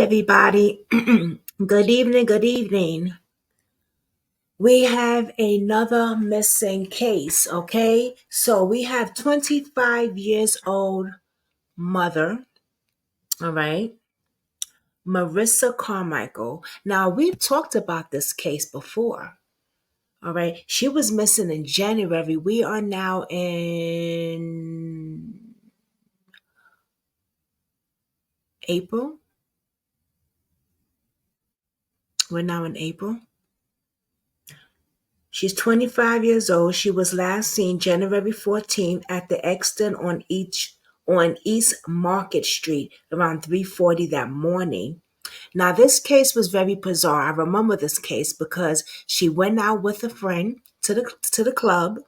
everybody. Good evening, good evening. We have another missing case, okay? So we have 25 years old mother, all right? Marissa Carmichael. Now, we've talked about this case before, all right? She was missing in January. We are now in April. We're now in April. She's 25 years old. She was last seen January 14th at the Exxon on East Market Street around 3:40 that morning. Now, this case was very bizarre. I remember this case because she went out with a friend to the club,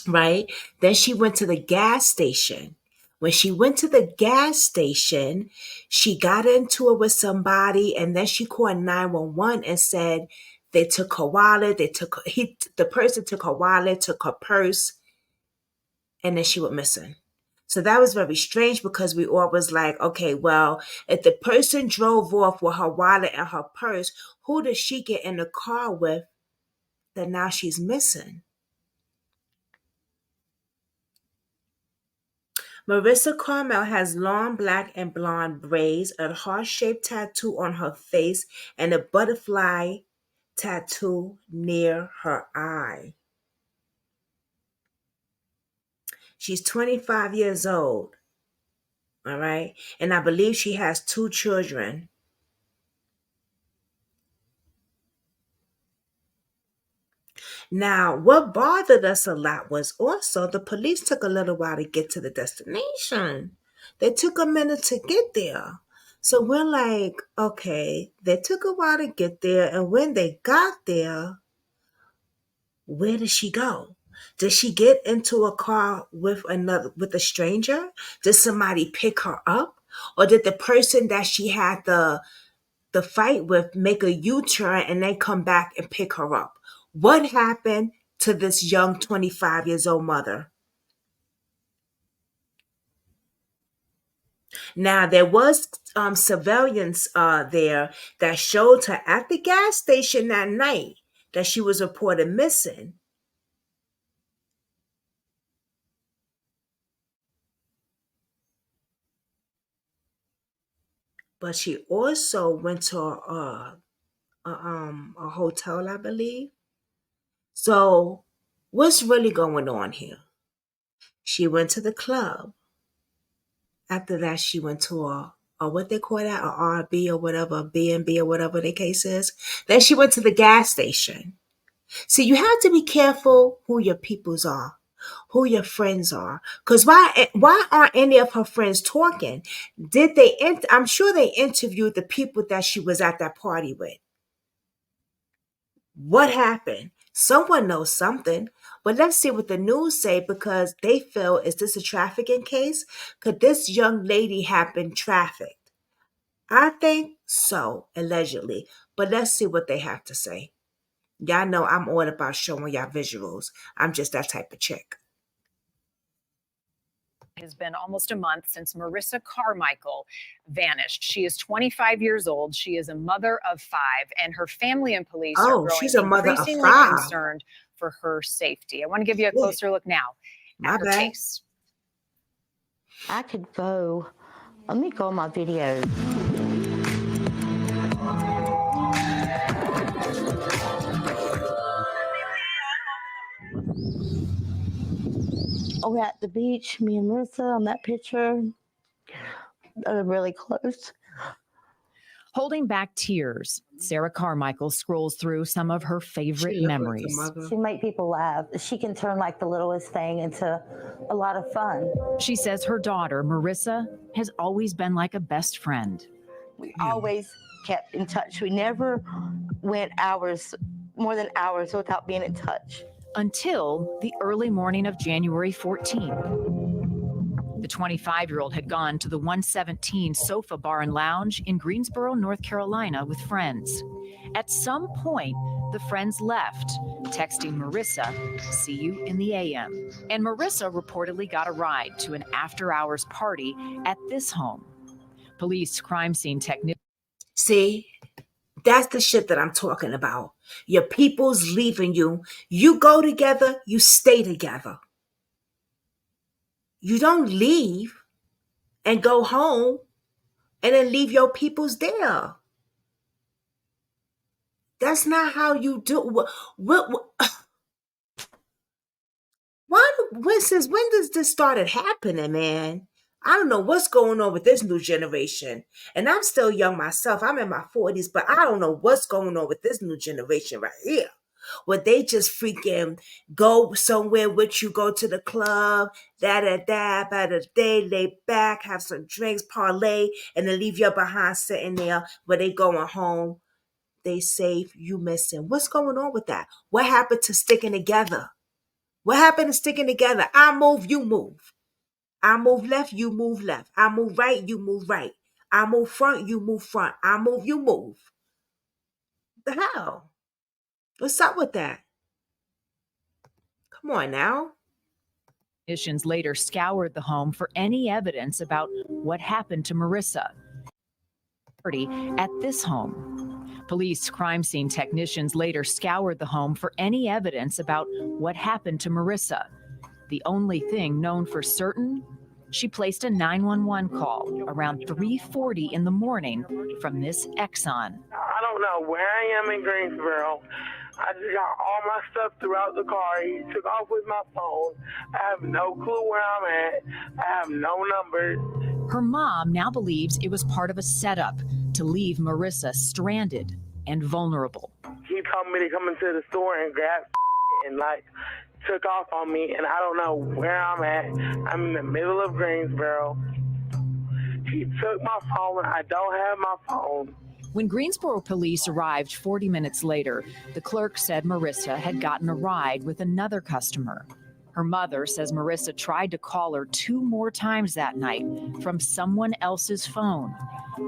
right? Then she went to the gas station. When she went to the gas station, she got into it with somebody, and then she called 911 and said they took her wallet. The person took her wallet, took her purse, and then she went missing. So that was very strange because we all was like, okay, well, if the person drove off with her wallet and her purse, who did she get in the car with that now she's missing? Marissa Carmel has long black and blonde braids, a heart-shaped tattoo on her face, and a butterfly tattoo near her eye. She's 25 years old, all right? And I believe she has 2 children. Now, what bothered us a lot was also the police took a little while to get to the destination. They took a minute to get there. So we're like, okay, they took a while to get there. And when they got there, where did she go? Did she get into a car with a stranger? Did somebody pick her up? Or did the person that she had the fight with make a U-turn and then come back and pick her up? What happened to this young 25 years old mother? Now, there was surveillance there that showed her at the gas station that night that she was reported missing. But she also went to a hotel, I believe. So, what's really going on here? She went to the club. After that, she went to a what they call that, a R&B or whatever, a B&B or whatever the case is. Then she went to the gas station. See, you have to be careful who your peoples are, who your friends are. Because why aren't any of her friends talking? I'm sure they interviewed the people that she was at that party with. What happened? Someone knows something. But let's see what the news say because they feel, is this a trafficking case? Could this young lady have been trafficked? I think so, allegedly. But let's see what they have to say. Y'all know I'm all about showing y'all visuals. I'm just that type of chick. It has been almost a month since Marissa Carmichael vanished. She is 25 years old. She is a mother of 5, and her family and police are growing increasingly concerned for her safety. I want to give you a closer look now at her case. I could go. Let me go on my videos. We're at the beach, me and Marissa on that picture. They're really close. Holding back tears, Sarah Carmichael scrolls through some of her favorite memories. She makes people laugh. She can turn like the littlest thing into a lot of fun. She says her daughter, Marissa, has always been like a best friend. We always kept in touch. We never went more than hours without being in touch. Until the early morning of January 14th. The 25-year-old had gone to the 117 Sofa Bar and Lounge in Greensboro, North Carolina with friends. At some point, the friends left, texting Marissa, "See you in the AM." And Marissa reportedly got a ride to an after-hours party at this home. Police crime scene technicians See, that's the shit that I'm talking about. Your people's leaving you. You go together, you stay together. You don't leave and go home and then leave your peoples there. That's not how you do. When does this started happening, man? I don't know what's going on with this new generation. And I'm still young myself. I'm in my 40s, but I don't know what's going on with this new generation right here. Where they just freaking go somewhere with you, go to the club, by the day, lay back, have some drinks, parlay, and then leave you behind sitting there where they going home. They safe, you missing. What's going on with that? What happened to sticking together? What happened to sticking together? I move, you move. I move left, you move left. I move right, you move right. I move front, you move front. I move, you move. The hell? What's up with that? Come on now. Technicians later scoured the home for any evidence about what happened to Marissa. At this home, police crime scene technicians later scoured the home for any evidence about what happened to Marissa. The only thing known for certain, she placed a 911 call around 3:40 in the morning from this Exxon. I don't know where I am in Greensboro. I just got all my stuff throughout the car. He took off with my phone. I have no clue where I'm at. I have no numbers. Her mom now believes it was part of a setup to leave Marissa stranded and vulnerable. He told me to come into the store and grab and took off on me, and I don't know where I'm at. I'm in the middle of Greensboro. He took my phone. I don't have my phone. When Greensboro police arrived 40 minutes later, the clerk said Marissa had gotten a ride with another customer. Her mother says Marissa tried to call her 2 more times that night from someone else's phone.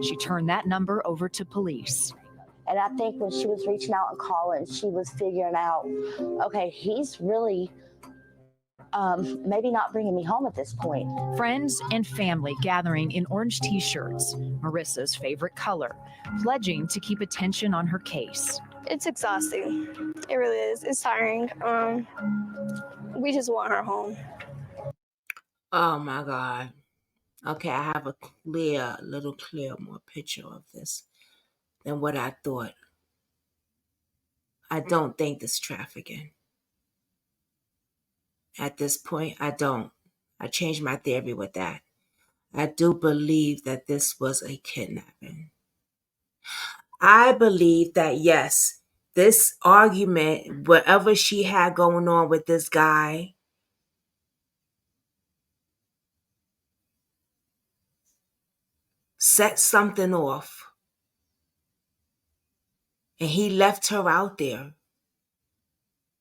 She turned that number over to police. And I think when she was reaching out and calling, she was figuring out, okay, he's really maybe not bringing me home at this point. Friends and family gathering in orange T-shirts, Marissa's favorite color, pledging to keep attention on her case. It's exhausting. It really is. It's tiring. We just want her home. Oh my God. Okay, I have a little clear more picture of this than what I thought. I don't think this trafficking. At this point, I don't. I changed my theory with that. I do believe that this was a kidnapping. I believe that, yes, this argument, whatever she had going on with this guy, set something off. And he left her out there,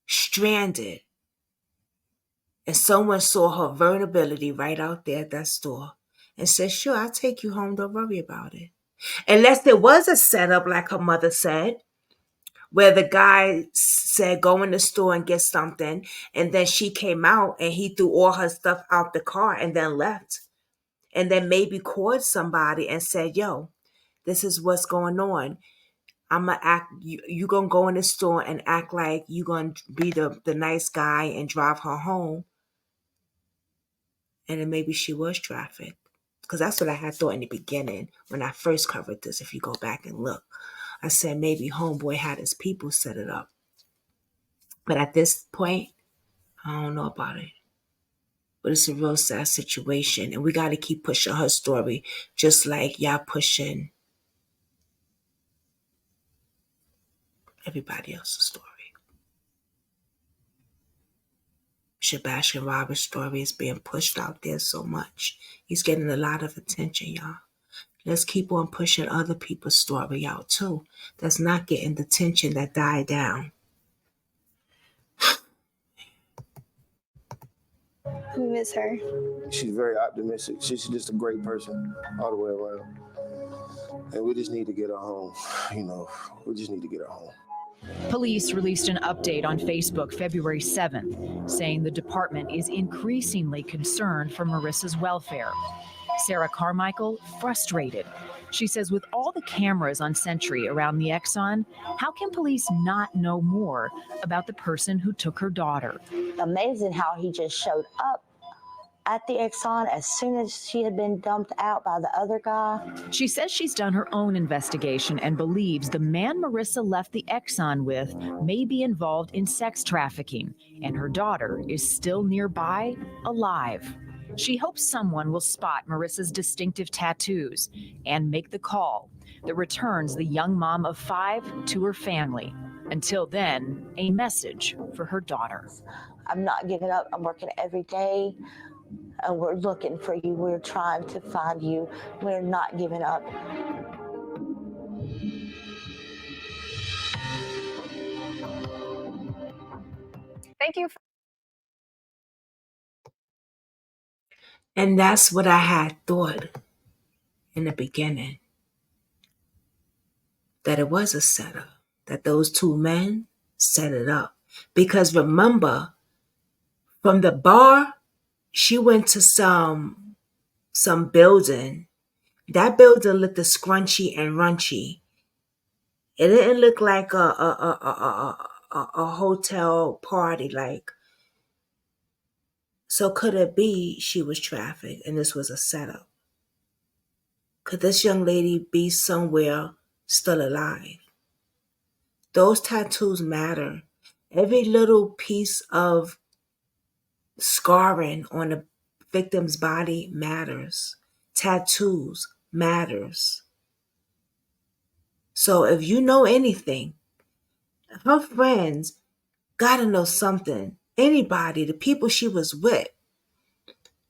stranded. And someone saw her vulnerability right out there at that store and said, sure, I'll take you home. Don't worry about it. Unless there was a setup, like her mother said, where the guy said, go in the store and get something. And then she came out and he threw all her stuff out the car and then left. And then maybe called somebody and said, yo, this is what's going on. I'm going to act, you going to go in the store and act like you going to be the nice guy and drive her home. And then maybe she was trafficked. Because that's what I had thought in the beginning when I first covered this, if you go back and look. I said maybe homeboy had his people set it up. But at this point, I don't know about it. But it's a real sad situation. And we got to keep pushing her story, just like y'all pushing everybody else's story. Sebastian Roberts' story is being pushed out there so much. He's getting a lot of attention, y'all. Let's keep on pushing other people's story out too. That's not getting the attention that died down. We miss her. She's very optimistic. She's just a great person all the way around. And we just need to get her home. We just need to get her home. Police released an update on Facebook February 7th, saying the department is increasingly concerned for Marissa's welfare. Sarah Carmichael, frustrated. She says with all the cameras on Sentry around the Exxon, how can police not know more about the person who took her daughter? Amazing how he just showed up at the Exxon as soon as she had been dumped out by the other guy. She says she's done her own investigation and believes the man Marissa left the Exxon with may be involved in sex trafficking, and her daughter is still nearby, alive. She hopes someone will spot Marissa's distinctive tattoos and make the call that returns the young mom of 5 to her family. Until then, a message for her daughter. I'm not giving up. I'm working every day. And we're looking for you. We're trying to find you. We're not giving up. Thank you. And that's what I had thought in the beginning, that it was a setup, that those two men set it up. Because remember, from the bar, she went to some building. That building looked scrunchy and runchy. It didn't look like a hotel party. Like, so could it be she was trafficked and this was a setup? Could this young lady be somewhere still alive? Those tattoos matter. Every little piece of scarring on the victim's body matters. Tattoos matters. So if you know anything, her friends gotta know something. Anybody, the people she was with,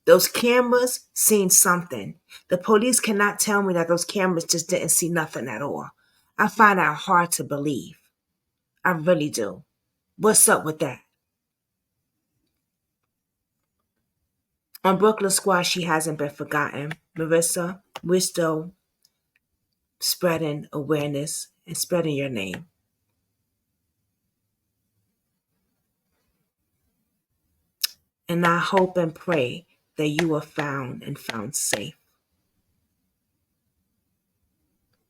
those cameras seen something. The police cannot tell me that those cameras just didn't see nothing at all. I find that hard to believe. I really do. What's up with that? On Brooklynsquad, she hasn't been forgotten. Marissa, we're still spreading awareness and spreading your name. And I hope and pray that you are found and found safe.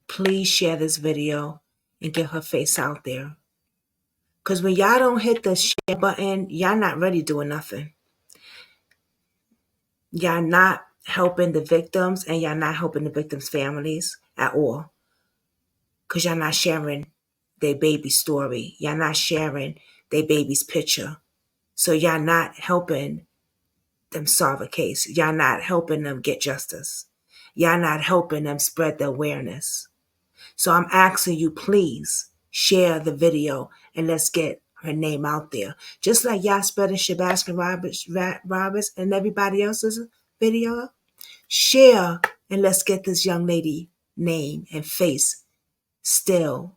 Please share this video and get her face out there. Because when y'all don't hit the share button, y'all not really doing nothing. Y'all not helping the victims and y'all not helping the victims' families at all. Because y'all not sharing their baby story. Y'all not sharing their baby's picture. So y'all not helping them solve a case. Y'all not helping them get justice. Y'all not helping them spread the awareness. So I'm asking you, please share the video and let's get her name out there. Just like y'all spreading Shabaskin Roberts and everybody else's video, share and let's get this young lady name and face still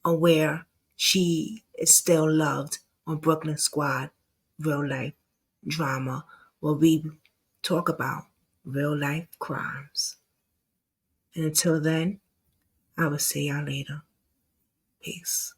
aware she is still loved on Brooklynsquad Real Life Drama, where we talk about real life crimes. And until then, I will see y'all later. Peace.